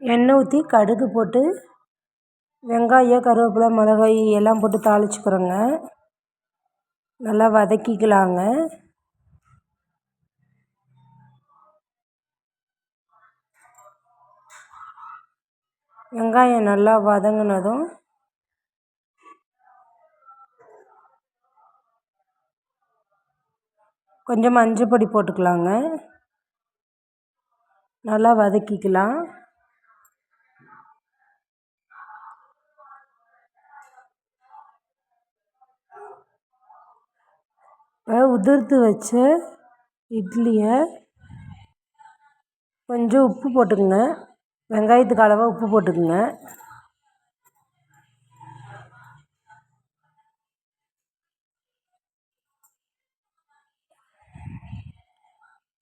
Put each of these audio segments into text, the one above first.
எண்ணெய் ஊற்றி கடுகு போட்டு வெங்காயம் கருவேப்பிலை மிளகாய் எல்லாம் போட்டு தாளிச்சுக்கிறோங்க. நல்லா வதக்கிக்கலாங்க. வெங்காயம் நல்லா வதங்கினதும் கொஞ்சம் மஞ்சள் பொடி போட்டுக்கலாங்க. நல்லா வதக்கிக்கலாம். உதிர்த்து வச்ச இட்லியை கொஞ்சம் உப்பு போட்டுக்குங்க. வெங்காயத்துக்கு அளவாக உப்பு போட்டுக்குங்க.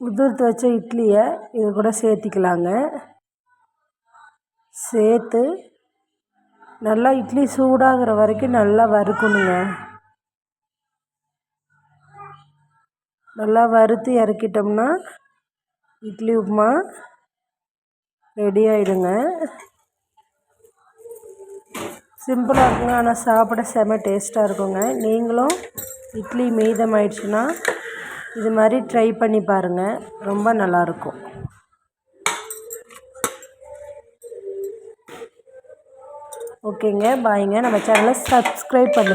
உதிர்த்து வச்ச இட்லியை இது கூட சேர்த்திக்கலாங்க. சேர்த்து நல்லா இட்லி சூடாகிற வரைக்கும் நல்லா வறுக்கணுங்க. நல்லா வறுத்து இறக்கிட்டோம்னா இட்லி உப்புமா ரெடி ஆகிடுங்க. சிம்பிளாக இருக்குங்க, ஆனால் சாப்பிட செம டேஸ்ட்டாக இருக்குங்க. நீங்களும் இட்லி மீதமாயிடுச்சுன்னா இது மாதிரி ட்ரை பண்ணி பாருங்கள், ரொம்ப நல்லாயிருக்கும். ஓகேங்க, பாய்ங்க. நம்ம சேனலை சப்ஸ்கிரைப் பண்ணுங்கள்.